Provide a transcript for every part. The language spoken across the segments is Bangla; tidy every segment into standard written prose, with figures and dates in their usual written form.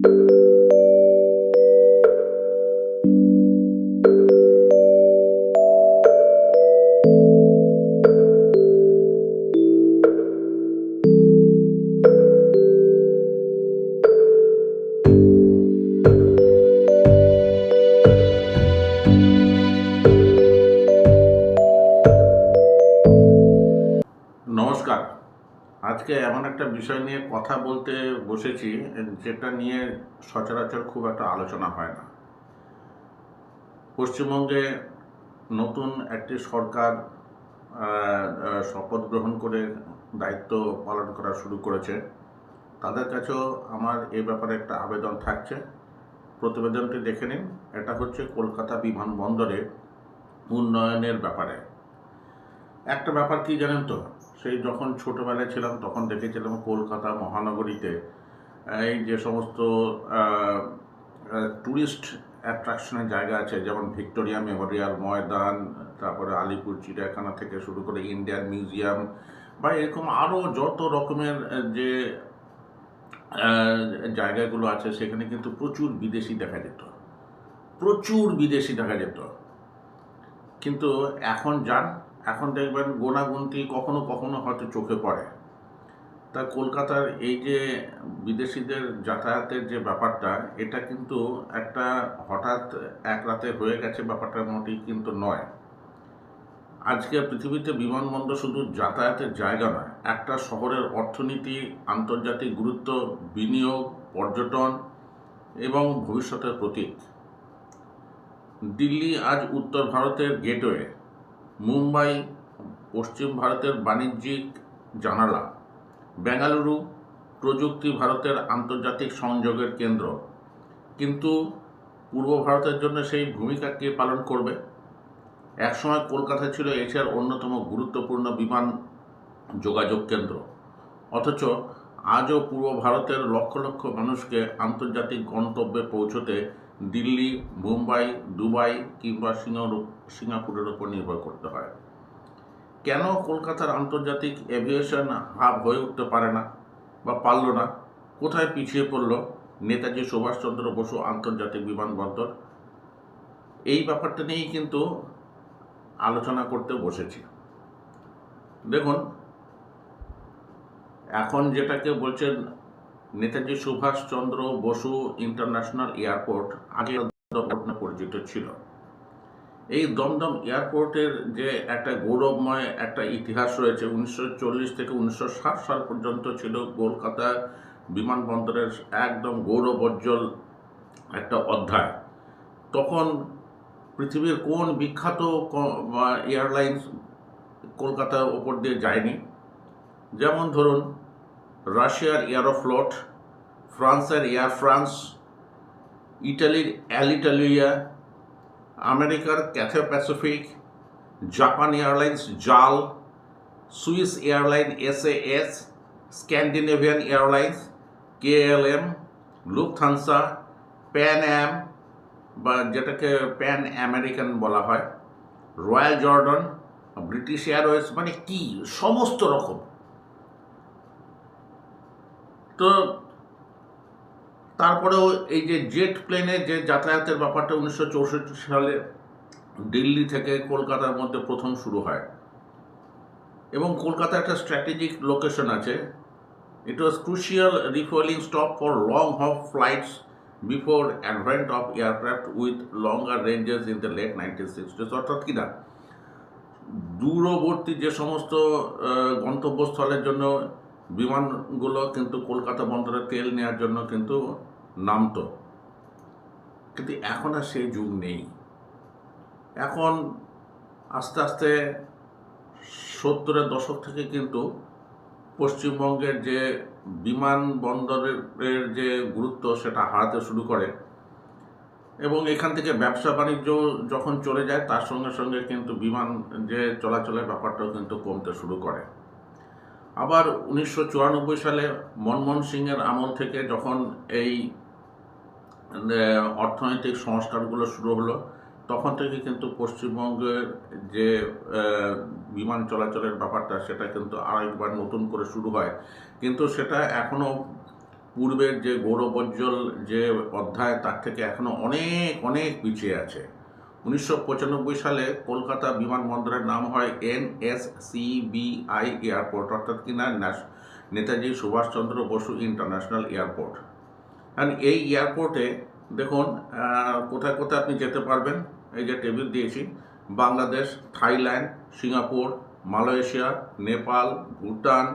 নমস্কার। আজকে এমন একটা বিষয় নিয়ে কথা বলতে বসেছি, যেটা নিয়ে সচরাচর খুব একটা আলোচনা হয় না। পশ্চিমবঙ্গে নতুন একটি সরকার শপথ গ্রহণ করে দায়িত্ব পালন করা শুরু করেছে। তাদের কাছেও আমার এই ব্যাপারে একটা আবেদন থাকছে। প্রতিবেদনটি দেখে নিন। এটা হচ্ছে কলকাতা বিমানবন্দরে উন্নয়নের ব্যাপারে। একটা ব্যাপার কি জানেন তো, সেই যখন ছোটোবেলায় ছিলাম তখন দেখেছিলাম কলকাতা মহানগরীতে এই যে সমস্ত ট্যুরিস্ট অ্যাট্রাকশনের জায়গা আছে, যেমন ভিক্টোরিয়া মেমোরিয়াল ময়দান, তারপরে আলিপুর চিড়িয়াখানা থেকে শুরু করে ইন্ডিয়ান মিউজিয়াম বা এরকম আরও যত রকমের যে জায়গাগুলো আছে, সেখানে কিন্তু প্রচুর বিদেশি দেখা যেত, কিন্তু এখন দেখবেন গোনাগুনতি কখনো কখনো হয়তো চোখে পড়ে। তা কলকাতার এই যে বিদেশিদের যাতায়াতের যে ব্যাপারটা, এটা কিন্তু একটা হঠাৎ এক রাতে হয়ে গেছে ব্যাপারটা মোটেই কিন্তু নয়। আজকে পৃথিবীতে বিমানবন্দর শুধু যাতায়াতের জায়গা নয়, একটা শহরের অর্থনীতি, আন্তর্জাতিক গুরুত্ব, বিনিয়োগ, পর্যটন এবং ভবিষ্যতের প্রতীক। দিল্লি আজ উত্তর ভারতের গেটওয়ে, মুম্বাই পশ্চিম ভারতের বাণিজ্যিক জানালা, বেঙ্গালুরু প্রযুক্তি ভারতের আন্তর্জাতিক সংযোগের কেন্দ্র। কিন্তু পূর্ব ভারতের জন্য সেই ভূমিকা কে পালন করবে? একসময় কলকাতা ছিল এশিয়ার অন্যতম গুরুত্বপূর্ণ বিমান যোগাযোগ কেন্দ্র, অথচ আজও পূর্ব ভারতের লক্ষ লক্ষ মানুষকে আন্তর্জাতিক গন্তব্যে পৌঁছতে দিল্লি, মুম্বাই, দুবাই কিংবা সিঙ্গাপুরের উপর নির্ভর করতে হয়। কেন কলকাতার আন্তর্জাতিক এভিয়েশন হাব হয়ে উঠতে পারে না বা পারল না? কোথায় পিছিয়ে পড়ল নেতাজি সুভাষচন্দ্র বসু আন্তর্জাতিক বিমানবন্দর? এই ব্যাপারটা নিয়েই কিন্তু আলোচনা করতে বসেছি। দেখুন, এখন যেটাকে বলছেন নেতাজি সুভাষচন্দ্র বসু ইন্টারন্যাশনাল এয়ারপোর্ট, আগে পরিচিত ছিল। এই দমদম এয়ারপোর্টের যে একটা গৌরবময় একটা ইতিহাস রয়েছে, 1940 থেকে 1960 সাল পর্যন্ত ছিল কলকাতা বিমানবন্দরের একদম গৌরবোজ্জ্বল একটা অধ্যায়। তখন পৃথিবীর কোন বিখ্যাত এয়ারলাইন্স কলকাতার ওপর দিয়ে যায়নি? যেমন ধরুন, রাশিয়ার এয়ারোফ্লোট, ফ্রান্সের এয়ার ফ্রান্স, ইটালির অ্যালিটালিয়া, আমেরিকার Cathay Pacific, Japan Airlines JAL, Swiss Airline SAS, Scandinavian Airlines KLM, Lufthansa, Pan Am বা যেটাকে প্যান আমেরিকান বলা হয়, রয়্যাল জর্ডন, ব্রিটিশ এয়ারওয়েজ, মানে কি সমস্ত রকম। তো তারপরেও এই যে জেট প্লেনে যে যাতায়াতের ব্যাপারটা 1964 সালে দিল্লি থেকে কলকাতার মধ্যে প্রথম শুরু হয়, এবং কলকাতা একটা স্ট্র্যাটেজিক লোকেশন আছে। It was crucial refuelling stop for long hop flights before advent of aircraft with longer ranges in the late 1960s। অর্থাৎ কিনা দূরবর্তী যে সমস্ত গন্তব্যস্থলের জন্য বিমানগুলো কিন্তু কলকাতা বন্দরে তেল নেওয়ার জন্য কিন্তু নামতো, কিন্তু এখন আর সেই যুগ নেই। এখন আস্তে আস্তে 70-এর দশক থেকে কিন্তু পশ্চিমবঙ্গের যে বিমানবন্দরের যে গুরুত্ব সেটা হারাতে শুরু করে, এবং এখান থেকে ব্যবসা বাণিজ্য যখন চলে যায়, তার সঙ্গে সঙ্গে কিন্তু বিমান যে চলাচলের ব্যাপারটাও কিন্তু কমতে শুরু করে। আবার 1994 সালে মনমোহন সিংয়ের আমল থেকে যখন এই অর্থনৈতিক সংস্কারগুলো শুরু হলো, তখন থেকে কিন্তু পশ্চিমবঙ্গের যে বিমান চলাচলের ব্যাপারটা সেটা কিন্তু আরেকবার নতুন করে শুরু হয়, কিন্তু সেটা এখনও পূর্বের যে গৌরবোজ্জ্বল যে অধ্যায় তার থেকে এখনও অনেক অনেক পিছিয়ে আছে। 1995 সালে কলকাতা বিমানবন্দরের নাম হয় NSCBI এয়ারপোর্ট, অর্থাৎ কিনা নেতাজি সুভাষচন্দ্র বসু ইন্টারন্যাশনাল এয়ারপোর্ট। কারণ এই এয়ারপোর্টে দেখুন কোথায় কোথায় আপনি যেতে পারবেন। এই যে টেবিল দিয়েছি, Bangladesh, Thailand, Singapore, Malaysia, Nepal, Bhutan,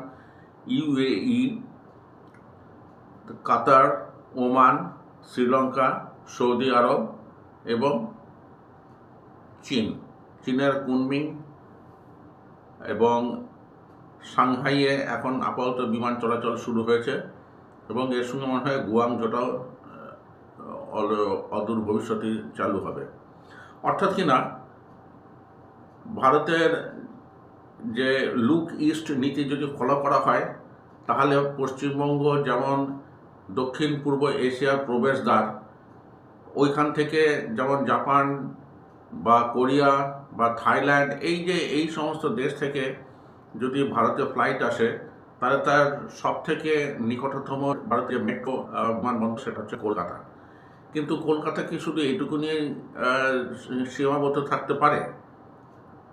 UAE, কাতার, ওমান, শ্রীলঙ্কা, সৌদি আরব এবং চীনের কুনমিং এবং সাংহাইয়ে এখন আপাতত বিমান চলাচল শুরু হয়েছে এবং এর সঙ্গে মনে হয় গুয়াংজোটাও অদূর ভবিষ্যতে চালু হবে। অর্থাৎ কিনা ভারতের যে লুক ইস্ট নীতি যদি ফলো করা হয় তাহলে পশ্চিমবঙ্গ যেমন দক্ষিণ পূর্ব এশিয়ার প্রবেশদ্বার, ওইখান থেকে যেমন জাপান বা কোরিয়া বা থাইল্যান্ড এই সমস্ত দেশ থেকে যদি ভারতে ফ্লাইট আসে তাহলে তার সব থেকে নিকটতম ভারতীয় মেট্রো বিমানবন্দর সেটা হচ্ছে কলকাতা। কিন্তু কলকাতা কি শুধু এইটুকু নিয়ে সীমাবদ্ধ থাকতে পারে?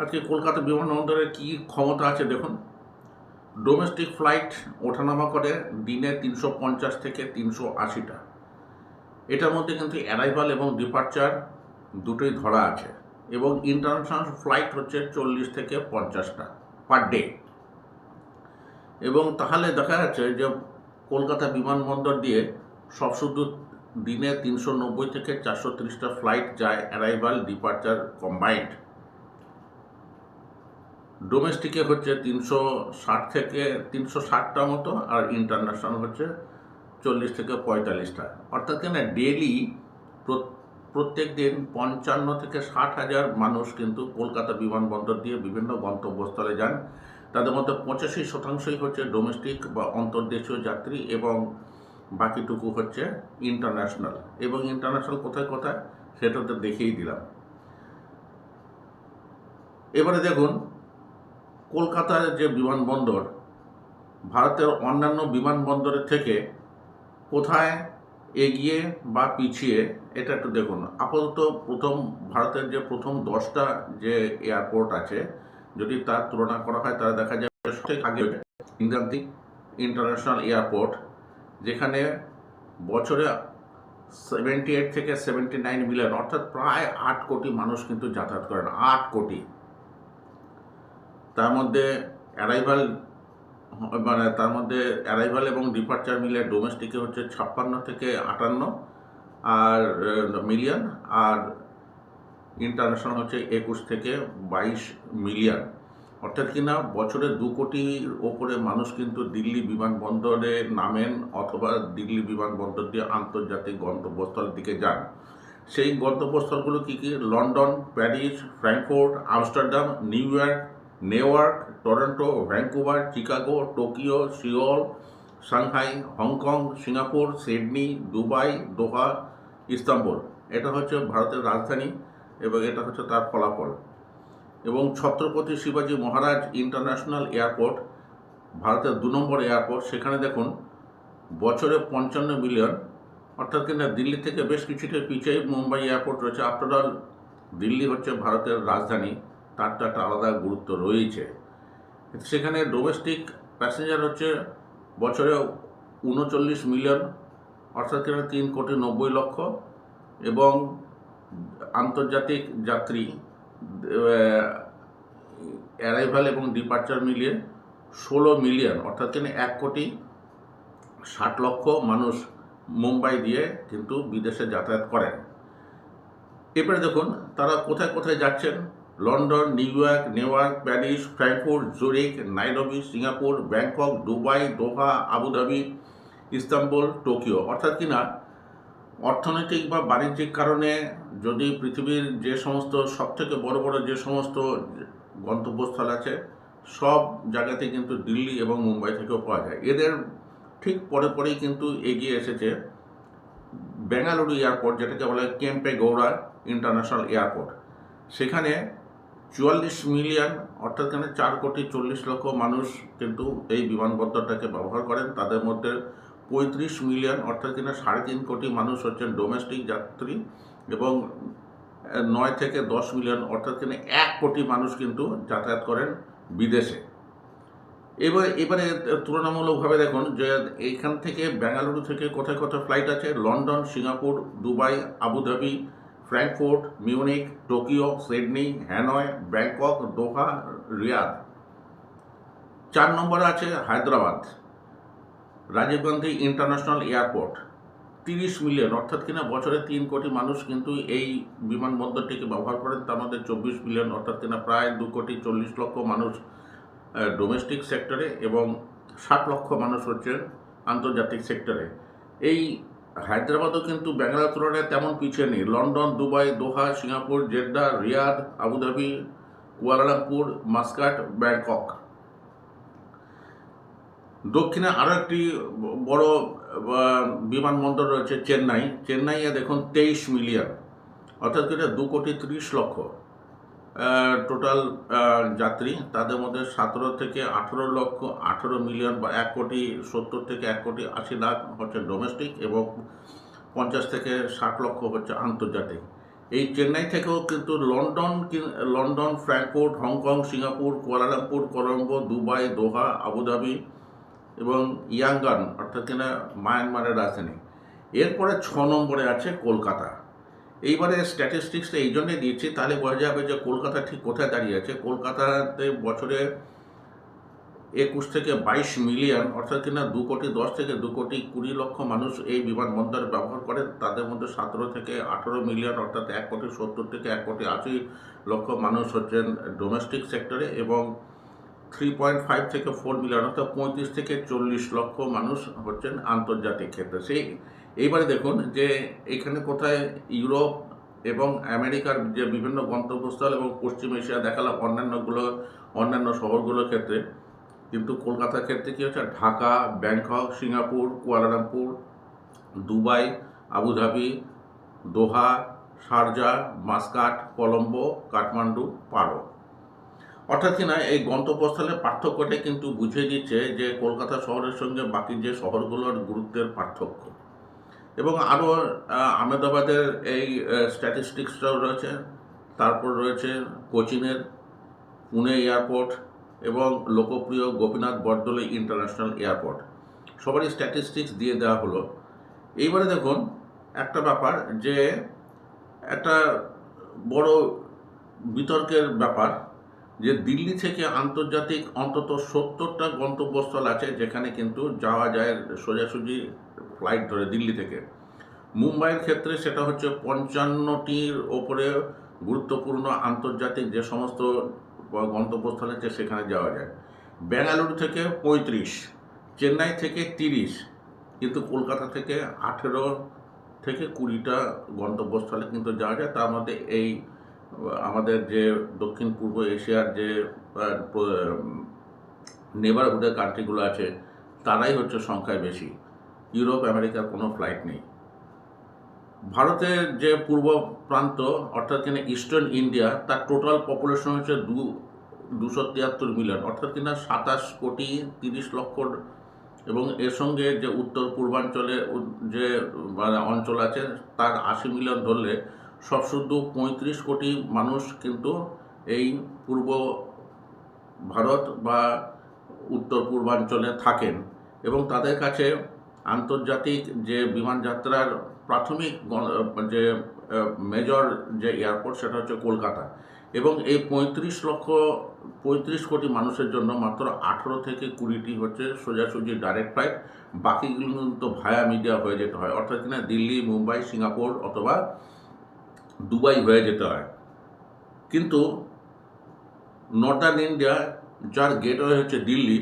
আজকে কলকাতা বিমানবন্দরের কী ক্ষমতা আছে দেখুন। ডোমেস্টিক ফ্লাইট ওঠানামা করে দিনে 350 থেকে 380টা। এটার মধ্যে কিন্তু অ্যারাইভাল এবং ডিপার্চার দুটোই ধরা আছে, এবং ইন্টারন্যাশনাল ফ্লাইট হচ্ছে 40 থেকে 50টা পার ডে। এবং তাহলে দেখা যাচ্ছে যে কলকাতা বিমানবন্দর দিয়ে সব শুধু দিনে 390 থেকে 430টা ফ্লাইট যায়, অ্যারাইভাল ডিপার্চার কম্বাইন্ড। ডোমেস্টিকে হচ্ছে 360 থেকে 360টা মতো, আর ইন্টারন্যাশনাল হচ্ছে 40 থেকে 45টা। অর্থাৎ কিনা ডেলি প্রত্যেক দিন 55 থেকে 60 হাজার মানুষ কিন্তু কলকাতা বিমানবন্দর দিয়ে বিভিন্ন গন্তব্যস্থলে যান। তাদের মধ্যে 85% হচ্ছে ডোমেস্টিক বা অন্তর্দেশীয় যাত্রী এবং বাকিটুকু হচ্ছে ইন্টারন্যাশনাল। এবং ইন্টারন্যাশনাল কোথায় কোথায় সেটা তো দেখিয়েই দিলাম। এবারে দেখুন কলকাতার যে বিমানবন্দর ভারতের অন্যান্য বিমানবন্দরের থেকে কোথায় এগিয়ে বা পিছিয়ে এটা একটু দেখুন। আপাতত ভারতের যে প্রথম 10টা যে এয়ারপোর্ট আছে যদি তার তুলনা করা হয় তাহলে দেখা যায় সবথেকে আগে ইন্দিরা ইন্টারন্যাশনাল এয়ারপোর্ট, যেখানে বছরে 78 থেকে 79 মিলিয়ন অর্থাৎ প্রায় 8 কোটি মানুষ কিন্তু যাতায়াত করেন। 8 কোটি। তার মধ্যে অ্যারাইভাল এবং ডিপার্চার মিলে ডোমেস্টিকে হচ্ছে 56 থেকে 58 আর মিলিয়ন, আর ইন্টারন্যাশনাল হচ্ছে 21 থেকে 22 মিলিয়ন। অর্থাৎ কিনা বছরে 2 কোটির ওপরে মানুষ কিন্তু দিল্লি বিমানবন্দরে নামেন অথবা দিল্লি বিমানবন্দর দিয়ে আন্তর্জাতিক গন্তব্যস্থলের দিকে যান। সেই গন্তব্যস্থলগুলো কী কী? London, Paris, Frankfurt, Amsterdam, New York, Toronto, Vancouver, Chicago, Tokyo, Seoul, Shanghai, Hong Kong, Singapore, Sydney, Dubai, Doha, Istanbul. এটা হচ্ছে ভারতের রাজধানী এবং এটা হচ্ছে তার ফলাফল। এবং ছত্রপতি শিবাজী মহারাজ ইন্টারন্যাশনাল এয়ারপোর্ট ভারতের 2 নম্বর এয়ারপোর্ট। সেখানে দেখুন বছরে 55 মিলিয়ন, অর্থাৎ কিনা দিল্লি থেকে বেশ কিছুটা পিছিয়ে মুম্বাই এয়ারপোর্ট রয়েছে। আফটার অল দিল্লি হচ্ছে ভারতের রাজধানী, তার তো একটা আলাদা গুরুত্ব রয়েছে। সেখানে ডোমেস্টিক প্যাসেঞ্জার হচ্ছে বছরে 39 মিলিয়ন, অর্থাৎ কিনা 3,90,00,000, এবং আন্তর্জাতিক যাত্রী অ্যারাইভাল এবং ডিপার্চার মিলিয়ে 16 মিলিয়ন, অর্থাৎ কিনা 1,60,00,000 মানুষ মুম্বাই দিয়ে কিন্তু বিদেশে যাতায়াত করেন। এরপরে দেখুন তারা কোথায় কোথায় যাচ্ছেন। London, New York, Paris, Frankfurt, Zurich, Nairobi, Singapore, Bangkok, Dubai, Doha, Abu Dhabi, Istanbul, Tokyo. অর্থাৎ কিনা অর্থনৈতিক বা বাণিজ্যিক কারণে যদি পৃথিবীর যে সমস্ত সবথেকে বড় বড় যে সমস্ত গন্তব্যস্থল আছে সব জায়গাতে কিন্তু দিল্লি এবং মুম্বাই থেকেও পাওয়া যায়। এদের ঠিক পরে পরেই কিন্তু এগিয়ে এসেছে বেঙ্গালুরু এয়ারপোর্ট, যেটাকে বলা হয় কেম্পেগৌড়া ইন্টারন্যাশনাল এয়ারপোর্ট। সেখানে 44 মিলিয়ন, অর্থাৎ এখানে 4,40,00,000 মানুষ কিন্তু এই বিমানবন্দরটাকে ব্যবহার করেন। তাদের মধ্যে 35 মিলিয়ন অর্থাৎ কিনা 3.5 কোটি মানুষ হচ্ছেন ডোমেস্টিক যাত্রী, এবং 9 থেকে 10 মিলিয়ন অর্থাৎ কিনা 1 কোটি মানুষ কিন্তু যাতায়াত করেন বিদেশে। এবারে তুলনামূলকভাবে দেখুন যে এইখান থেকে বেঙ্গালুরু থেকে কোথায় কোথায় ফ্লাইট আছে: London, Singapore, Dubai, Abu Dhabi, Frankfurt, Munich, Tokyo, Sydney, Hanoi, Bangkok, Doha, Riyadh. 4 নম্বরে আছে Hyderabad, Rajiv Gandhi International Airport. 30 million অর্থাৎ কিনা বছরে 3 কোটি মানুষ কিন্তু এই বিমানবন্দরটিকে ব্যবহার করেন। তার মধ্যে 24 মিলিয়ন অর্থাৎ কিনা প্রায় 2,40,00,000 মানুষ ডোমেস্টিক সেক্টরে এবং 60 লক্ষ মানুষ হচ্ছে আন্তর্জাতিক সেক্টরে। এই হায়দ্রাবাদও কিন্তু বেঙ্গালুরুর তুলনায় তেমন পিছিয়ে নেই। London, Dubai, Doha, Singapore, Jeddah, Riyadh, Abu Dhabi, Kuala Lumpur, Muscat, Bangkok. দক্ষিণে আরও একটি বড় বিমানবন্দর রয়েছে চেন্নাইয়ে দেখুন 23 মিলিয়ন অর্থাৎ এটা 2,30,00,000 টোটাল যাত্রী। তাদের মধ্যে 17 থেকে 18 মিলিয়ন বা 1,70,00,000 থেকে 1,80,00,000 হচ্ছে ডোমেস্টিক এবং 50 থেকে 60 লক্ষ হচ্ছে আন্তর্জাতিক। এই চেন্নাই থেকেও কিন্তু London, Frankfurt, Hong Kong, Singapore, Kuala Lumpur, Colombo, Dubai, Doha, Abu Dhabi এবং ইয়াঙ্গান অর্থাৎ কিনা মায়ানমারের রাজধানী। এরপরে 6 নম্বরে আছে কলকাতা। এইবারে স্ট্যাটিস্টিক্সটা এই জন্যে দিয়েছি, তাহলে বোঝা যাবে যে কলকাতা ঠিক কোথায় দাঁড়িয়ে আছে। কলকাতাতে বছরে 21 থেকে 22 মিলিয়ন অর্থাৎ কিনা 2,10 থেকে 2,20,00,000 মানুষ এই বিমানবন্দর ব্যবহার করেন। তাদের মধ্যে 17 থেকে 18 মিলিয়ন অর্থাৎ 1,70,00,000 থেকে 1,80,00,000 মানুষ হচ্ছেন ডোমেস্টিক সেক্টরে এবং 3.5 থেকে 4 মিলিয়ন অর্থাৎ 35 থেকে 40 লক্ষ মানুষ হচ্ছেন আন্তর্জাতিক ক্ষেত্রে। এইবারে দেখুন যে এখানে কোথায় ইউরোপ এবং আমেরিকার যে বিভিন্ন গন্তব্যস্থল এবং পশ্চিম এশিয়া দেখালাম অন্যান্য শহরগুলোর ক্ষেত্রে, কিন্তু কলকাতার ক্ষেত্রে কী হচ্ছে Dhaka, Bangkok, Singapore, Kuala Lumpur, Dubai, Abu Dhabi, Doha, Sharjah, Muscat, Colombo, Kathmandu, Paro. অর্থাৎ কিনা এই গন্তব্যস্থলের পার্থক্যটা কিন্তু বুঝিয়ে দিচ্ছে যে কলকাতা শহরের সঙ্গে বাকি যে শহরগুলোর গুরুত্বের পার্থক্য। এবং আরও আহমেদাবাদের এই স্ট্যাটিস্টিক্সটাও রয়েছে। তারপর রয়েছে কোচিনের পুনে এয়ারপোর্ট এবং লোকপ্রিয় গোপীনাথ বরদলৈ ইন্টারন্যাশনাল এয়ারপোর্ট। সবারই স্ট্যাটিস্টিক্স দিয়ে দেওয়া হলো। এইবারে দেখুন একটা ব্যাপার, যে একটা বড় বিতর্কের ব্যাপার, যে দিল্লি থেকে আন্তর্জাতিক অন্তত 70টা গন্তব্যস্থল আছে যেখানে কিন্তু যাওয়া যায় সোজাসুজি ফ্লাইট ধরে দিল্লি থেকে। মুম্বাইয়ের ক্ষেত্রে সেটা হচ্ছে 55টির ওপরে গুরুত্বপূর্ণ আন্তর্জাতিক যে সমস্ত গন্তব্যস্থল আছে সেখানে যাওয়া যায়। বেঙ্গালুরু থেকে 35, চেন্নাই থেকে 30, কিন্তু কলকাতা থেকে 18 থেকে 20টা গন্তব্যস্থলে কিন্তু যাওয়া যায়। তার মধ্যে এই আমাদের যে দক্ষিণ পূর্ব এশিয়ার যে নেবারহুডের কান্ট্রিগুলো আছে তারাই হচ্ছে সংখ্যায় বেশি। ইউরোপ আমেরিকার কোনো ফ্লাইট নেই। ভারতের যে পূর্ব প্রান্ত অর্থাৎ কিনা ইস্টার্ন ইন্ডিয়া, তার টোটাল পপুলেশন হচ্ছে 273 মিলিয়ন অর্থাৎ কিনা 27,30,00,000 এবং এর সঙ্গে যে উত্তর পূর্বাঞ্চলে যে অঞ্চল আছে তার 80 মিলিয়ন ধরলে সব শুধু 35 কোটি মানুষ কিন্তু এই পূর্ব ভারত বা উত্তর পূর্বাঞ্চলে থাকেন এবং তাদের কাছে আন্তর্জাতিক যে বিমান যাত্রার প্রাথমিক যে মেজর যে এয়ারপোর্ট সেটা হচ্ছে কলকাতা। এবং এই 35 কোটি মানুষের জন্য মাত্র 18 থেকে 20টি হচ্ছে সোজাসুজি ডাইরেক্ট ফ্লাইট, বাকিগুলো কিন্তু ভায়া মিডিয়া হয়ে যেতে হয়, অর্থাৎ কিনা দিল্লি, মুম্বাই, সিঙ্গাপুর অথবা দুবাই হয়ে যেতে হয়। কিন্তু নর্দার্ন ইন্ডিয়া যার গেটওয়ে হচ্ছে দিল্লি,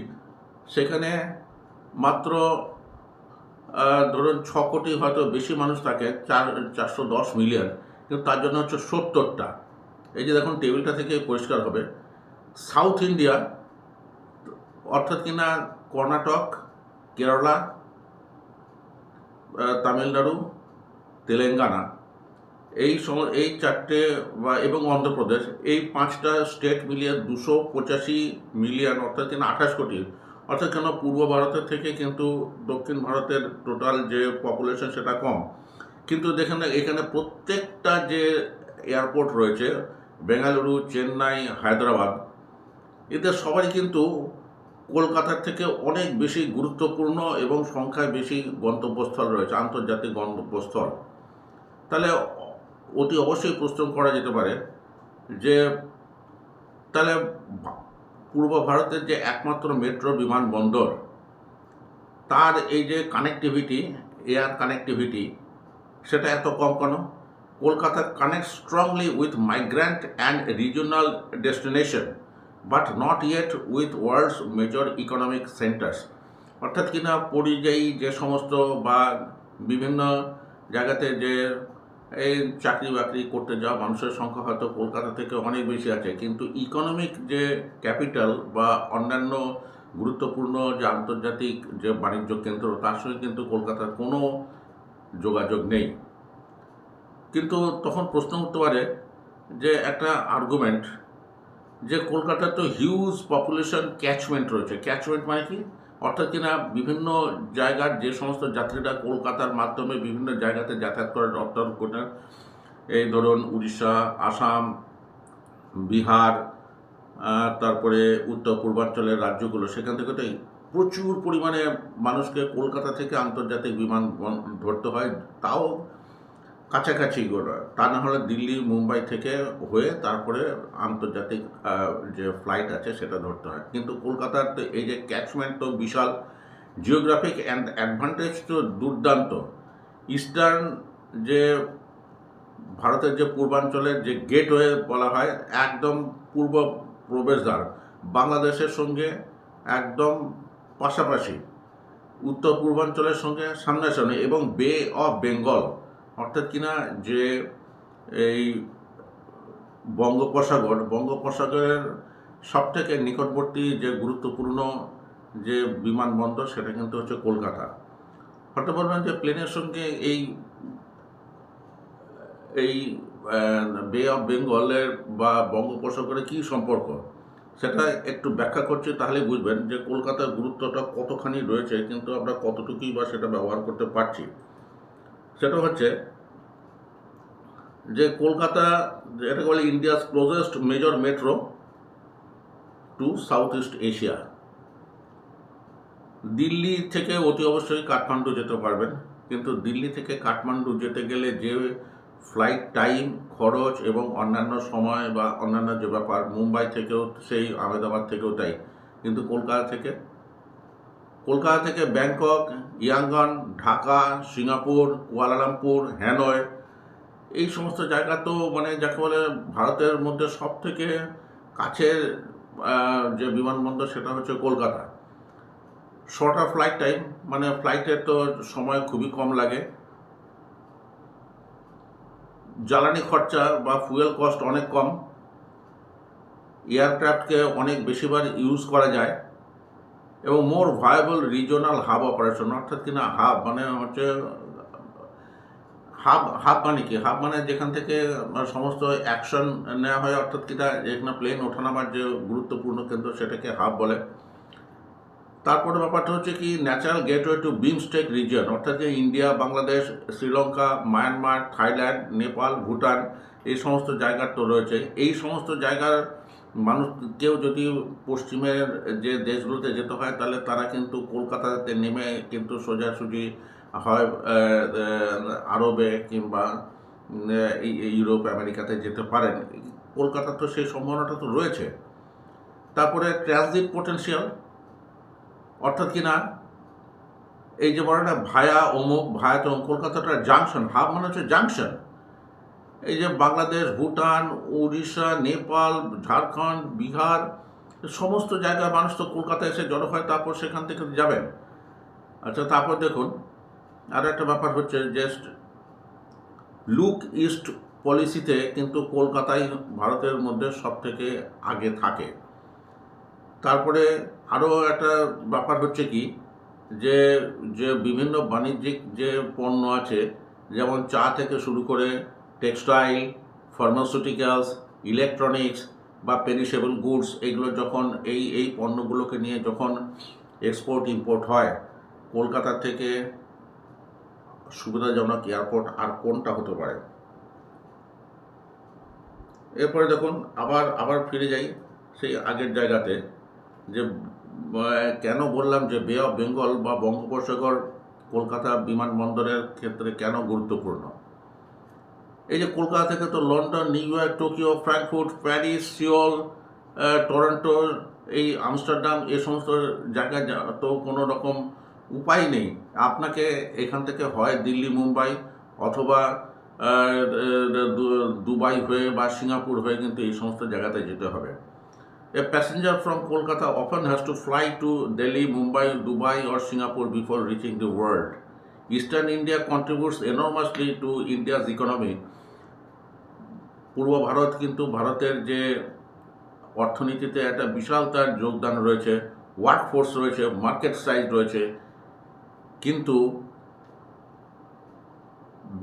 সেখানে মাত্র ধরুন 6 কোটি হয়তো বেশি মানুষ থাকে, 410 মিলিয়ন, কিন্তু তার জন্য হচ্ছে 70টা। এই যে দেখুন টেবিলটা থেকে পরিষ্কার হবে। সাউথ ইন্ডিয়া অর্থাৎ কিনা কর্ণাটক, কেরালা, তামিলনাড়ু, তেলেঙ্গানা, এই 4টে এবং অন্ধ্রপ্রদেশ, এই 5টা স্টেট মিলিয়ে 285 মিলিয়ন অর্থাৎ কিনা 28 কোটি অর্থাৎ কেন পূর্ব ভারতের থেকে কিন্তু দক্ষিণ ভারতের টোটাল যে পপুলেশন সেটা কম, কিন্তু দেখেন না এখানে প্রত্যেকটা যে এয়ারপোর্ট রয়েছে, বেঙ্গালুরু, চেন্নাই, হায়দ্রাবাদ, এদের সবাই কিন্তু কলকাতার থেকে অনেক বেশি গুরুত্বপূর্ণ এবং সংখ্যায় বেশি গন্তব্যস্থল রয়েছে, আন্তর্জাতিক গন্তব্যস্থল। তাহলে অতি অবশ্যই প্রশ্ন করা যেতে পারে যে তাহলে পূর্ব ভারতের যে একমাত্র মেট্রো বিমানবন্দর, তার এই যে কানেক্টিভিটি, এয়ার কানেক্টিভিটি, সেটা এত কম কেন? Kolkata connect strongly with migrant and regional destination, but not yet with world's major economic centres. অর্থাৎ কিনা পরিযায়ী যে সমস্ত বা বিভিন্ন জায়গাতে যে এই চাকরি বাকরি করতে যাওয়া মানুষের সংখ্যা হয়তো কলকাতা থেকে অনেক বেশি আছে, কিন্তু ইকোনমিক যে ক্যাপিটাল বা অন্যান্য গুরুত্বপূর্ণ যে আন্তর্জাতিক যে বাণিজ্য কেন্দ্র, তার সঙ্গে কিন্তু কলকাতার কোনো যোগাযোগ নেই। কিন্তু তখন প্রশ্ন উঠতে পারে যে একটা আর্গুমেন্ট, যে কলকাতার তো হিউজ পপুলেশন ক্যাচমেন্ট রয়েছে। ক্যাচমেন্ট মানে কি? অর্থাৎ কিনা বিভিন্ন জায়গার যে সমস্ত যাত্রীরা কলকাতার মাধ্যমে বিভিন্ন জায়গাতে যাতায়াত করে, অর্থাৎ এই ধরুন উড়িষ্যা, আসাম, বিহার, তারপরে উত্তর পূর্বাঞ্চলের রাজ্যগুলো, সেখান থেকে তো প্রচুর পরিমাণে মানুষকে কলকাতা থেকে আন্তর্জাতিক বিমান ধরতে হয়, তাও কাছাকাছি তা না হলে দিল্লি, মুম্বাই থেকে হয়ে তারপরে আন্তর্জাতিক যে ফ্লাইট আছে সেটা ধরতে হয়। কিন্তু কলকাতার তো এই যে ক্যাচমেন্ট তো বিশাল, জিওগ্রাফিক অ্যাডভান্টেজ তো দুর্দান্ত। ইস্টার্ন যে ভারতের যে পূর্বাঞ্চলের যে গেটওয়ে বলা হয়, একদম পূর্ব প্রবেশদ্বার, বাংলাদেশের সঙ্গে একদম পাশাপাশি, উত্তর পূর্বাঞ্চলের সঙ্গে সামনাসামনি, এবং বে অফ বেঙ্গল, অর্থাৎ কিনা যে এই বঙ্গোপসাগরের সবথেকে নিকটবর্তী যে গুরুত্বপূর্ণ যে বিমানবন্দর, সেটা কিন্তু হচ্ছে কলকাতা। হতে বলবেন যে প্লেনের সঙ্গে এই এই বে অফ বেঙ্গলের বা বঙ্গোপসাগরের কী সম্পর্ক, সেটা একটু ব্যাখ্যা করছি, তাহলে বুঝবেন যে কলকাতার গুরুত্বটা কতখানি রয়েছে, কিন্তু আমরা কতটুকুই বা সেটা ব্যবহার করতে পারছি। সেটা হচ্ছে যে কলকাতা, এটাকে বলে India's closest major metro to south east Asia. Delhi থেকে অতি অবশ্যই কাঠমান্ডু যেতে পারবেন, কিন্তু দিল্লি থেকে কাঠমান্ডু যেতে গেলে যে ফ্লাইট টাইম, খরচ এবং অন্যান্য সময় বা অন্যান্য যে ব্যাপার, মুম্বাই থেকেও সেই, আহমেদাবাদ থেকেও তাই, কিন্তু কলকাতা থেকে Bangkok, Yangon, Dhaka, Singapore, Kuala Lumpur, Hanoi, এই সমস্ত জায়গা তো মানে যাকে বলে ভারতের মধ্যে সব থেকে কাছের যে বিমানবন্দর, সেটা হচ্ছে কলকাতা। শর্টার ফ্লাইট টাইম, মানে ফ্লাইটের তো সময় খুবই কম লাগে, জ্বালানি খরচা বা ফুয়েল কস্ট অনেক কম, এয়ারক্রাফটকে অনেক বেশিবার ইউজ করা যায়, এবং মোর ভায়াবল রিজিওনাল হাব অপারেশন। অর্থাৎ কিনা হাব মানে হচ্ছে হাব মানে কি? হাব মানে যেখান থেকে সমস্ত অ্যাকশন নেওয়া হয়, অর্থাৎ কিনা যেখানে প্লেন ওঠানামার যে গুরুত্বপূর্ণ কেন্দ্র, সেটাকে হাব বলে। তারপরে ব্যাপারটা হচ্ছে কি, natural gateway to BIMSTEC region, অর্থাৎ যে India, Bangladesh, Sri Lanka, Myanmar, Thailand, Nepal, Bhutan, এই সমস্ত জায়গার তো রয়েছে। এই সমস্ত জায়গার মানুষ কেউ যদি পশ্চিমের যে দেশগুলোতে যেতে হয়, তাহলে তারা কিন্তু কলকাতাতে নেমে কিন্তু সোজাসুজি হয় আরবে কিংবা ইউরোপ, আমেরিকাতে যেতে পারেন। কলকাতা তো সেই সম্ভাবনাটা তো রয়েছে। তারপরে ট্রানজিট পোটেনশিয়াল, অর্থাৎ কিনা এই যে বলে না ভায়া অমুক, ভায়া তমুক, কলকাতাটা জাংশন, হাব মানে হচ্ছে জাংশন। এই যে বাংলাদেশ, ভুটান, উড়িষ্যা, নেপাল, ঝাড়খণ্ড, বিহার, সমস্ত জায়গার মানুষ তো কলকাতায় এসে জড়ো হয়, তারপর সেখান থেকে যাবেন। আচ্ছা, তারপর দেখুন আর একটা ব্যাপার হচ্ছে, জাস্ট লুক ইস্ট পলিসিতে কিন্তু কলকাতাই ভারতের মধ্যে সব থেকে আগে থাকে। তারপরে আরও একটা ব্যাপার হচ্ছে কি, যে যে বিভিন্ন বাণিজ্যিক যে পণ্য আছে, যেমন চা থেকে শুরু করে টেক্সটাইল, ফার্মাসিউটিক্যালস, ইলেকট্রনিক্স বা পেরিশেবল গুডস, এইগুলো যখন এই পণ্যগুলোকে নিয়ে যখন এক্সপোর্ট ইম্পোর্ট হয়, কলকাতা থেকে সুবিধাজনক এয়ারপোর্ট আর কোনটা হতে পারে? এরপরে দেখুন আবার আবার ফিরে যাই সেই আগের জায়গাতে, যে কেন বললাম যে বে অফ বেঙ্গল বা বঙ্গোপসাগর কলকাতা বিমানবন্দরের ক্ষেত্রে কেন গুরুত্বপূর্ণ। এই যে কলকাতা থেকে তো London, New York, Tokyo, Frankfurt, Paris, Seoul, Toronto, এই আমস্টারডাম, এই সমস্ত জায়গায় তো কোনো রকম উপায় নেই, আপনাকে এখান থেকে হয় দিল্লি, মুম্বাই অথবা দুবাই হয়ে বা সিঙ্গাপুর হয়ে কিন্তু এই সমস্ত জায়গাতে যেতে হবে। A passenger from Kolkata often has to fly to Delhi, Mumbai, Dubai or Singapore before reaching the world. Eastern India contributes enormously to India's economy. পূর্ব ভারত কিন্তু ভারতের যে অর্থনীতিতে একটা বিশাল তার যোগদান রয়েছে, ওয়ার্কফোর্স রয়েছে, মার্কেট সাইজ রয়েছে, কিন্তু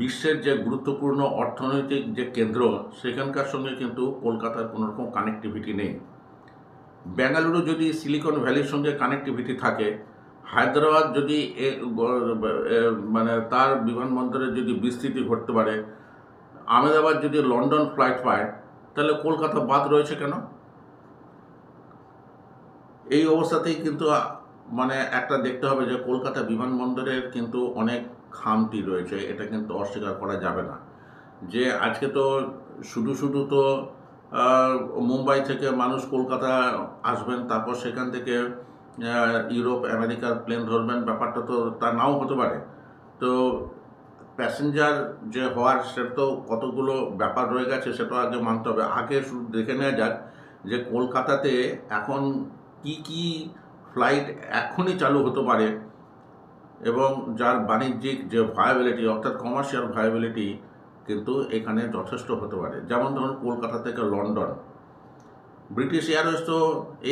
বিশ্বের যে গুরুত্বপূর্ণ অর্থনৈতিক যে কেন্দ্র সেখানকার সঙ্গে কিন্তু কলকাতার কোনো রকম কানেক্টিভিটি নেই। বেঙ্গালুরু যদি সিলিকন ভ্যালির সঙ্গে কানেক্টিভিটি থাকে, হায়দ্রাবাদ যদি মানে তার বিমানবন্দরে যদি বিস্তৃতি ঘটতে পারে, আহমেদাবাদ যদি লন্ডন ফ্লাইট পায়, তাহলে কলকাতা বাদ রয়েছে কেন? এই অবস্থাতেই কিন্তু মানে একটা দেখতে হবে যে কলকাতা বিমানবন্দরের কিন্তু অনেক খামতি রয়েছে, এটা কিন্তু অস্বীকার করা যাবে না। যে আজকে তো শুধু শুধু তো মুম্বাই থেকে মানুষ কলকাতা আসবেন, তারপর সেখান থেকে ইউরোপ আমেরিকার প্লেন ধরবেন, ব্যাপারটা তো তা নাও হতে পারে। তো প্যাসেঞ্জার যে হওয়ার সেটা তো কতগুলো ব্যাপার রয়ে গেছে, সেটা আগে মানতে হবে। আগে শুধু দেখে নেওয়া যাক যে কলকাতাতে এখন কি কি ফ্লাইট এখনই চালু হতে পারে এবং যার বাণিজ্যিক যে ভায়াবিলিটি অর্থাৎ কমার্শিয়াল ভায়াবিলিটি কিন্তু এখানে যথেষ্ট হতে পারে। যেমন ধরুন কলকাতা থেকে লন্ডন, ব্রিটিশ এয়ারওয়েজ তো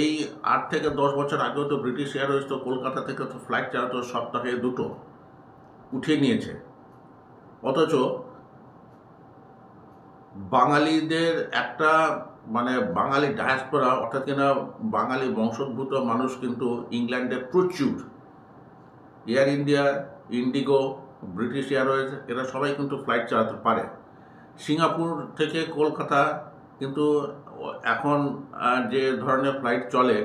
এই 8 থেকে 10 বছর আগেও তো ব্রিটিশ এয়ারওয়েজ তো কলকাতা থেকে তো ফ্লাইট চালাতো সপ্তাহে 2টো, উঠিয়ে নিয়েছে। অথচ বাঙালিদের একটা মানে বাঙালি ডায়াসপোরা অর্থাৎ কিনা বাঙালি বংশোদ্ভূত মানুষ কিন্তু ইংল্যান্ডে প্রচুর। Air India, Indigo, British Airways এরা সবাই কিন্তু ফ্লাইট চালাতে পারে। সিঙ্গাপুর থেকে কলকাতা কিন্তু এখন যে ধরনের ফ্লাইট চলে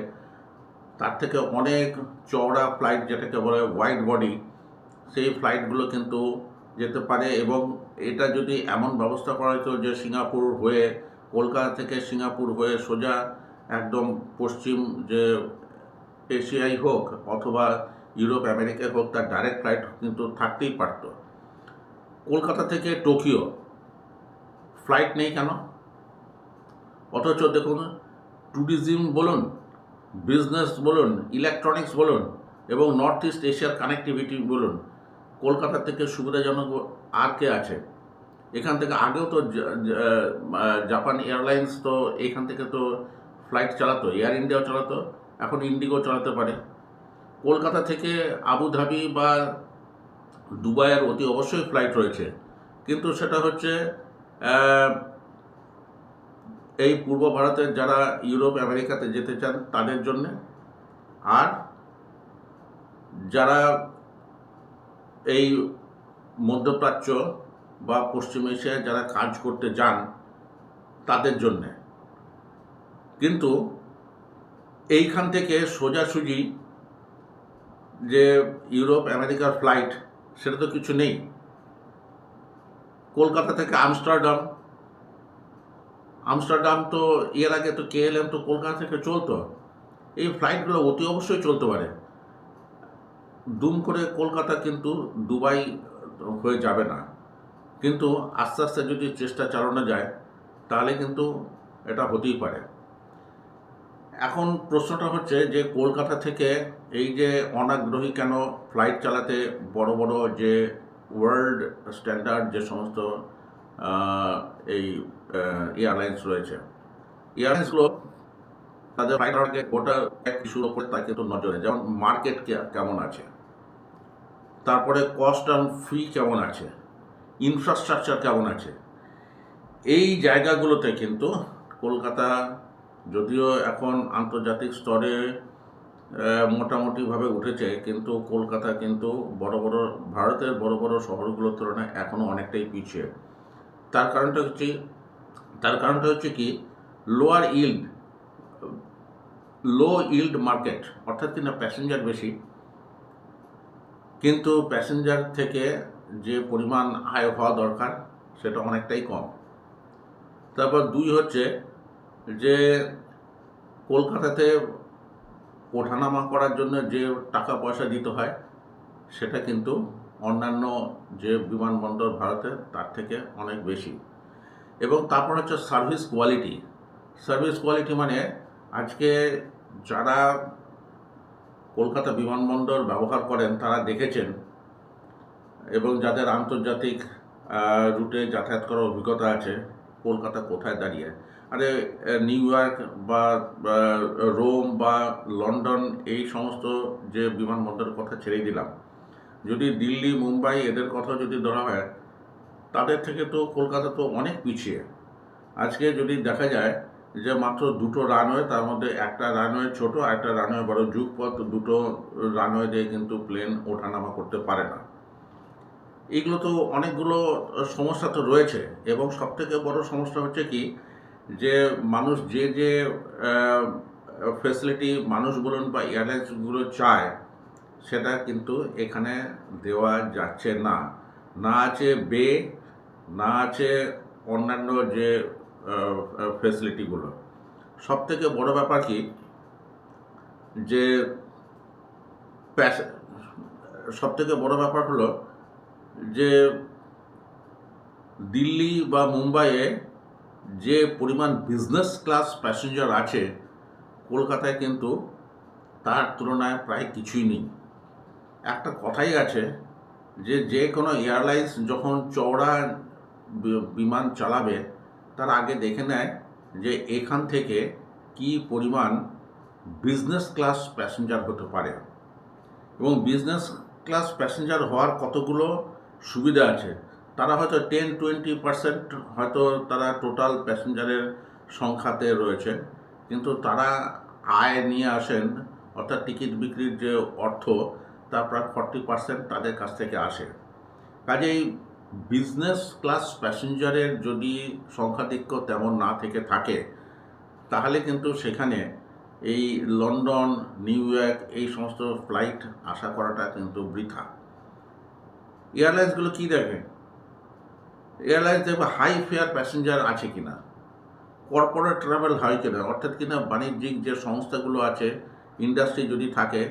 তার থেকে অনেক চওড়া ফ্লাইট, যেটাকে বলে ওয়াইড বডি, সেই ফ্লাইটগুলো কিন্তু যেতে পারে। এবং এটা যদি এমন ব্যবস্থা করা হতো যে সিঙ্গাপুর হয়ে, কলকাতা থেকে সিঙ্গাপুর হয়ে সোজা একদম পশ্চিম যে এশিয়াই হোক অথবা ইউরোপ আমেরিকায় হোক, তার ডাইরেক্ট ফ্লাইট কিন্তু থাকতেই পারত। কলকাতা থেকে টোকিও ফ্লাইট নেই কেন? অথচ দেখুন ট্যুরিজম বলুন, বিজনেস বলুন, ইলেকট্রনিক্স বলুন এবং নর্থ ইস্ট এশিয়ার কানেক্টিভিটি বলুন, কলকাতা থেকে সুবিধাজনক আর কে আছে? এখান থেকে আগেও তো জাপান এয়ারলাইন্স তো এখান থেকে তো ফ্লাইট চালাতো, এয়ার ইন্ডিয়াও চালাতো, এখন ইন্ডিগো চালাতে পারে। কলকাতা থেকে আবুধাবি বা দুবাইয়ের অতি অবশ্যই ফ্লাইট রয়েছে, কিন্তু সেটা হচ্ছে এই পূর্ব ভারতের যারা ইউরোপ আমেরিকাতে যেতে চান তাদের জন্যে, আর যারা এই মধ্যপ্রাচ্য বা পশ্চিম এশিয়ায় যারা কাজ করতে যান তাদের জন্যে। কিন্তু এইখান থেকে সোজাসুজি যে ইউরোপ আমেরিকার ফ্লাইট সেটা তো কিছু নেই। কলকাতা থেকে আমস্টারডাম তো এর আগে তো KLM তো কলকাতা থেকে চলতো, এই ফ্লাইটগুলো অতি অবশ্যই চলতে পারে। দুম করে কলকাতা কিন্তু দুবাই হয়ে যাবে না, কিন্তু আস্তে আস্তে যদি চেষ্টা চালানো যায় তাহলে কিন্তু এটা হতেই পারে। এখন প্রশ্নটা হচ্ছে যে কলকাতা থেকে এই যে অনাগ্রহী কেন ফ্লাইট চালাতে বড় বড় যে ওয়ার্ল্ড স্ট্যান্ডার্ড যে সমস্ত এই এয়ারলাইন্স রয়েছে, এয়ারলাইন্সগুলো তাদের ফ্লাইট আগে গোটা এক ইস্যুর ওপরে তাকে তো নজরে, যেমন মার্কেট কেমন আছে, তারপরে কস্ট অ্যান্ড ফি কেমন আছে, ইনফ্রাস্ট্রাকচার কেমন আছে, এই জায়গাগুলোতে কিন্তু কলকাতা যদিও এখন আন্তর্জাতিক স্তরে মোটামুটিভাবে উঠেছে, কিন্তু কলকাতা কিন্তু ভারতের বড় বড় শহরগুলোর তুলনায় এখনও অনেকটাই পিছিয়ে। তার কারণটা হচ্ছে কি, লোয়ার ইল্ড লো ইল্ড মার্কেট, অর্থাৎ কিনা প্যাসেঞ্জার বেশি, কিন্তু প্যাসেঞ্জার থেকে যে পরিমাণ আয় হওয়া দরকার সেটা অনেকটাই কম। তারপর 2 হচ্ছে যে কলকাতাতে ওঠানামা করার জন্য যে টাকা পয়সা দিতে হয় সেটা কিন্তু অন্যান্য যে বিমানবন্দর ভারতে তার থেকে অনেক বেশি। এবং তারপর হচ্ছে সার্ভিস কোয়ালিটি মানে আজকে যারা কলকাতা বিমানবন্দর ব্যবহার করেন তারা দেখেছেন, এবং যাদের আন্তর্জাতিক রুটে যাতায়াত করার অভিজ্ঞতা আছে, কলকাতা কোথায় দাঁড়িয়ে। আরে নিউ ইয়র্ক বা রোম বা লন্ডন এই সমস্ত যে বিমানবন্দরের কথা ছেড়েই দিলাম, যদি দিল্লি মুম্বাই এদের কথা যদি ধরা হয়, তাদের থেকে তো কলকাতা তো অনেক পিছিয়ে। আজকে যদি দেখা যায় যে মাত্র 2টো রানওয়ে, তার মধ্যে একটা রানওয়ে ছোট আর একটা রানওয়ে বড়, যুগপথ 2টো রানওয়ে দিয়ে কিন্তু প্লেন ওঠানামা করতে পারে না। এগুলো তো অনেকগুলো সমস্যা তো রয়েছে। এবং সবথেকে বড় সমস্যা হচ্ছে কি, যে মানুষ যে ফেসিলিটি মানুষ বলুন বা এয়ারলাইন্সগুলো চায় সেটা কিন্তু এখানে দেওয়া যাচ্ছে না। না আছে বে, না আছে অন্যান্য যে ফেসিলিটিগুলো। সবথেকে বড় ব্যাপার কি, যে সবথেকে বড় ব্যাপার হলো যে দিল্লি বা মুম্বাইয়ে যে পরিমাণ বিজনেস ক্লাস প্যাসেঞ্জার আছে, কলকাতায় কিন্তু তার তুলনায় প্রায় কিছুই নেই। একটা কথাই আছে যে কোনো এয়ারলাইন্স যখন চওড়া বিমান চালাবে তার আগে দেখে নেয় যে এখান থেকে কি পরিমাণ বিজনেস ক্লাস প্যাসেঞ্জার হতে পারে, এবং বিজনেস ক্লাস প্যাসেঞ্জার হওয়ার কতগুলো সুবিধা আছে। তারা হয়তো 10-20% হয়তো তারা টোটাল প্যাসেঞ্জারের সংখ্যাতে রয়েছে, কিন্তু তারা আয় নিয়ে আসেন, অর্থাৎ টিকিট বিক্রির যে অর্থ তার প্রায় 40% তাদের কাছ থেকে আসে। কাজেই বিজনেস ক্লাস প্যাসেঞ্জারের যদি সংখ্যাধিক্য তেমন না থেকে থাকে, তাহলে কিন্তু সেখানে এই লন্ডন, নিউ ইয়র্ক এই সমস্ত ফ্লাইট আশা করাটা কিন্তু বৃথা। এয়ারলাইন্সগুলো কী দেখে? এয়ারলাইন্স দেখবে হাই ফেয়ার প্যাসেঞ্জার আছে কিনা, কর্পোরেট ট্রাভেল হয় কিনা, অর্থাৎ কিনা বাণিজ্যিক যে সংস্থাগুলো আছে, ইন্ডাস্ট্রি যদি থাকে,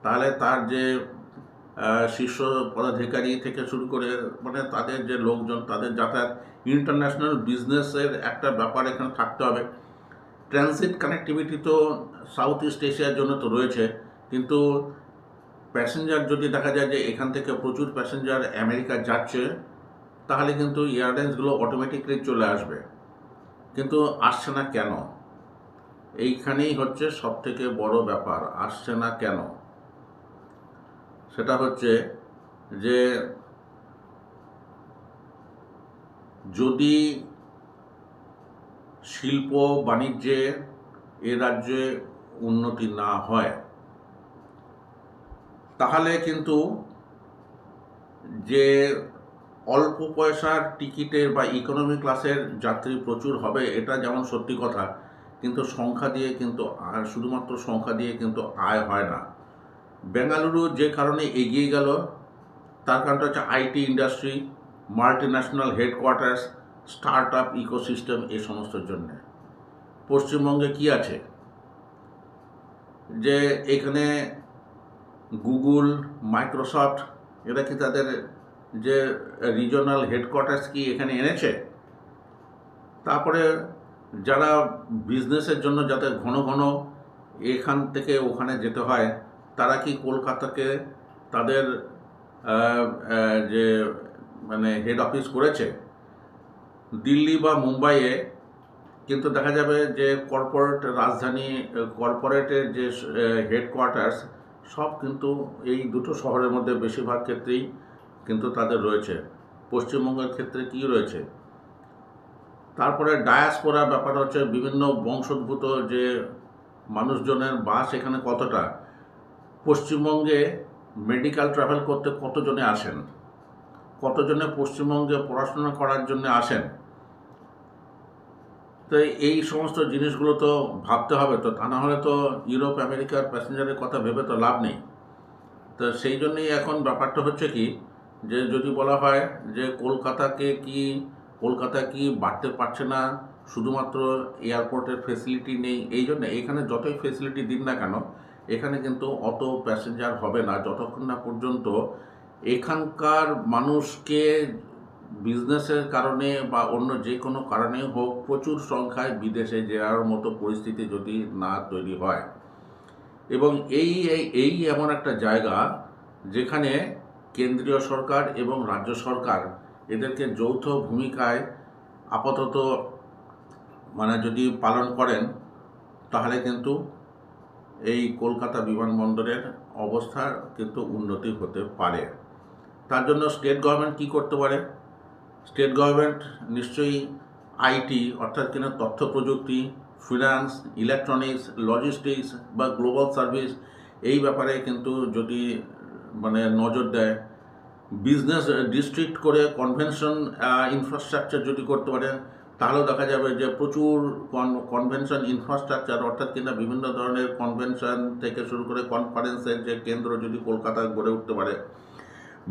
তাহলে তার যে শীর্ষ পদাধিকারী থেকে শুরু করে মানে তাদের যে লোকজন, তাদের যাতায়াত, ইন্টারন্যাশনাল বিজনেসের একটা ব্যাপার এখানে থাকতে হবে। ট্রানজিট কানেক্টিভিটি তো সাউথ ইস্ট এশিয়ার জন্য তো রয়েছে, কিন্তু প্যাসেঞ্জার যদি দেখা যায় যে এখান থেকে প্রচুর প্যাসেঞ্জার আমেরিকা যাচ্ছে, তাহলে কিন্তু এয়ারলাইন্সগুলো অটোমেটিকলি চলে আসবে। কিন্তু আসছে না কেন? এইখানেই হচ্ছে সবথেকে বড় ব্যাপার, আসছে না কেন? সেটা হচ্ছে যে যদি শিল্প বাণিজ্যে এ রাজ্যে উন্নতি না হয়, তাহলে কিন্তু যে অল্প পয়সার টিকিটের বা ইকোনমি ক্লাসের যাত্রী প্রচুর হবে, এটা যেমন সত্যি কথা, কিন্তু সংখ্যা দিয়ে কিন্তু শুধুমাত্র সংখ্যা দিয়ে কিন্তু আয় হয় না। বেঙ্গালুরু যে কারণে এগিয়ে গেল, তার কারণটা হচ্ছে IT industry, multinational headquarters, start up ecosystem, এই সমস্তর জন্যে। পশ্চিমবঙ্গে কি আছে? যে এখানে গুগল, মাইক্রোসফট, এরা কি তাদের যে রিজনাল হেডকোয়ার্টার্স কি এখানে এনেছে? তারপরে যারা বিজনেসের জন্য যাদের ঘন ঘন এখান থেকে ওখানে যেতে হয়, তারা কি কলকাতাকে তাদের যে মানে হেড অফিস করেছে? দিল্লি বা মুম্বাইয়ে কিন্তু দেখা যাবে যে কর্পোরেটের যে হেডকোয়ার্টার্স সব কিন্তু এই দুটো শহরের মধ্যে বেশিরভাগ ক্ষেত্রেই কিন্তু তাদের রয়েছে। পশ্চিমবঙ্গের ক্ষেত্রে কি রয়েছে? তারপরে ডায়াসপোরা ব্যাপার হচ্ছে বিভিন্ন বংশোদ্ভূত যে মানুষজনের বাস এখানে কতটা। পশ্চিমবঙ্গে মেডিকেল ট্রাভেল করতে কতজনে আসেন, কতজনে পশ্চিমবঙ্গে পড়াশোনা করার জন্য আসেন। তো এই সমস্ত জিনিসগুলো তো ভাবতে হবে, তো তা না হলে তো ইউরোপ আমেরিকার প্যাসেঞ্জারের কথা ভেবে তো লাভ নেই। তো সেই জন্যই এখন ব্যাপারটা হচ্ছে কি, যে যদি বলা হয় যে কলকাতা কি বাড়তে পারছে না, শুধুমাত্র এয়ারপোর্টের ফেসিলিটি নেই, এই জন্য এখানে যতই ফেসিলিটি দিন না কেন এখানে কিন্তু অত প্যাসেঞ্জার হবে না যতক্ষণ না পর্যন্ত এখানকার মানুষকে বিজনেসের কারণে বা অন্য যে কোনো কারণে হোক প্রচুর সংখ্যায় বিদেশে যাওয়ার মতো পরিস্থিতি যদি না তৈরি হয়। এবং এই এই এই এমন একটা জায়গা যেখানে কেন্দ্রীয় সরকার এবং রাজ্য সরকার এদেরকে যৌথ ভূমিকায় আপাতত যদি পালন করেন, তাহলে কিন্তু এই কলকাতা বিমানবন্দরের অবস্থার কিন্তু উন্নতি হতে পারে। তার জন্য স্টেট গভর্নমেন্ট কী করতে পারে? স্টেট গভর্নমেন্ট নিশ্চয়ই আইটি অর্থাৎ তথ্য প্রযুক্তি, ফিনান্স, ইলেকট্রনিক্স, লজিস্টিক্স বা গ্লোবাল সার্ভিস এই ব্যাপারে কিন্তু যদি নজর দেয়, বিজনেস ডিস্ট্রিক্ট করে কনভেনশন ইনফ্রাস্ট্রাকচার যদি করতে পারে, তাহলেও দেখা যাবে যে প্রচুর কনভেনশন ইনফ্রাস্ট্রাকচার অর্থাৎ বিভিন্ন ধরনের কনভেনশন থেকে শুরু করে কনফারেন্সের যে কেন্দ্র যদি কলকাতায় গড়ে উঠতে পারে,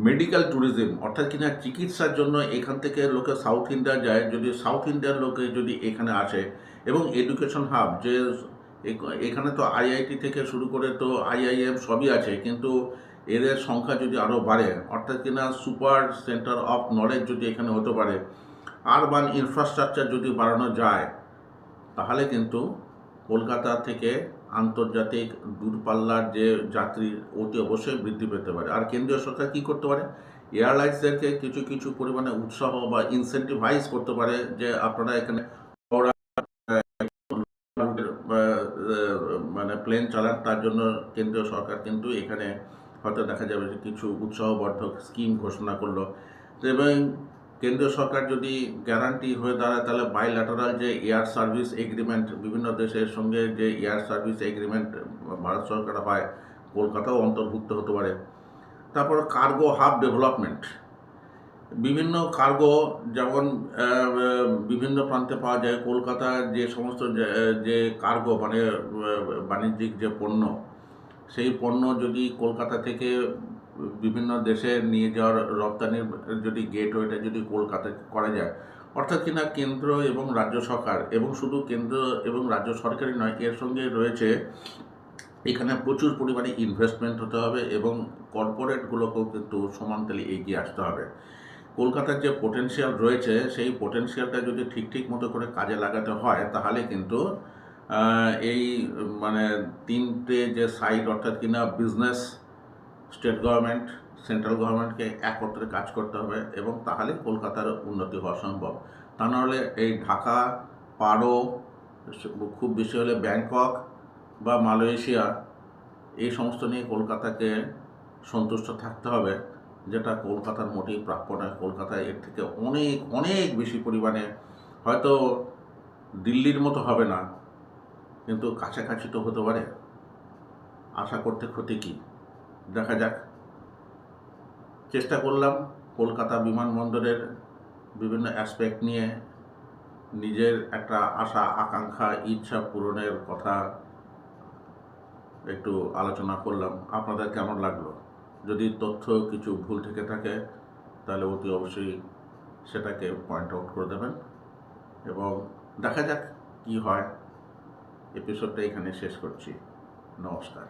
মেডিকেল ট্যুরিজম অর্থাৎ চিকিৎসার জন্য এখান থেকে লোকে সাউথ ইন্ডিয়া যায়, যদি সাউথ ইন্ডিয়ার লোকে যদি এখানে আসে, এবং এডুকেশন হাব যে এখানে তো আইআইটি থেকে শুরু করে তো আইআইএম সবই আছে, কিন্তু এদের সংখ্যা যদি আরও বাড়ে অর্থাৎ সুপার সেন্টার অফ নলেজ যদি এখানে হতে পারে, আরবান ইনফ্রাস্ট্রাকচার যদি বাড়ানো যায়, তাহলে কিন্তু কলকাতা থেকে আন্তর্জাতিক দূরপাল্লার যে যাত্রী অতি অবশ্যই বৃদ্ধি পেতে পারে। আর কেন্দ্রীয় সরকার কী করতে পারে? এয়ারলাইন্সদেরকে কিছু কিছু পরিমাণে উৎসাহ বা ইনসেন্টিভাইজ করতে পারে যে আপনারা এখানে প্লেন চালান, তার জন্য কেন্দ্রীয় সরকার কিন্তু এখানে হয়তো দেখা যাবে যে কিছু উৎসাহবর্ধক স্কিম ঘোষণা করলো। এবং কেন্দ্রীয় সরকার যদি গ্যারান্টি হয়ে দাঁড়ায়, তাহলে বাইল্যাটারাল যে এয়ার সার্ভিস এগ্রিমেন্ট বিভিন্ন দেশের সঙ্গে যে এয়ার সার্ভিস এগ্রিমেন্ট ভারত সরকার হয়, কলকাতাও অন্তর্ভুক্ত হতে পারে। তারপর কার্গো হাব ডেভেলপমেন্ট, বিভিন্ন কার্গো যেমন বিভিন্ন প্রান্তে পাওয়া যায়, কলকাতা যে সমস্ত যে কার্গো বাণিজ্যিক যে পণ্য, সেই পণ্য যদি কলকাতা থেকে বিভিন্ন দেশে নিয়ে যাওয়ার রপ্তানির যদি গেটওয়েটা যদি কলকাতা করা যায়, অর্থাৎ কেন্দ্র এবং রাজ্য সরকার, এবং শুধু কেন্দ্র এবং রাজ্য সরকারই নয়, এর সঙ্গে রয়েছে এখানে প্রচুর পরিমাণে ইনভেস্টমেন্ট হতে হবে এবং কর্পোরেটগুলোকেও কিন্তু সমানতালে এগিয়ে আসতে হবে। কলকাতার যে পোটেনশিয়াল রয়েছে, সেই পোটেনশিয়ালটা যদি ঠিক মতো করে কাজে লাগাতে হয়, তাহলে কিন্তু এই তিনটে যে সাইড অর্থাৎ বিজনেস, স্টেট গভর্নমেন্ট, সেন্ট্রাল গভর্নমেন্টকে একত্রে কাজ করতে হবে, এবং তাহলে কলকাতার উন্নতি হওয়া সম্ভব। তা নাহলে এই ঢাকা, পারো, খুব বেশি হলে ব্যাংকক বা মালয়েশিয়া, এই সমস্ত নিয়ে কলকাতাকে সন্তুষ্ট থাকতে হবে, যেটা কলকাতার মোটেই প্রাপ্য নয়। কলকাতায় এর থেকে অনেক অনেক বেশি পরিমাণে, হয়তো দিল্লির মতো হবে না, কিন্তু কাছাকাছি তো হতে পারে। আশা করতে ক্ষতি কি? দেখা যাক। চেষ্টা করলাম কলকাতা বিমানবন্দরের বিভিন্ন অ্যাসপেক্ট নিয়ে নিজের একটা আশা, আকাঙ্ক্ষা, ইচ্ছা পূরণের কথা একটু আলোচনা করলাম। আপনাদের কেমন লাগলো? যদি তথ্য কিছু ভুল থেকে থাকে, তাহলে অতি অবশ্যই সেটাকে পয়েন্ট আউট করে দেবেন, এবং দেখা যাক কি হয়। এপিসোডটা এখানে শেষ করছি। নমস্কার।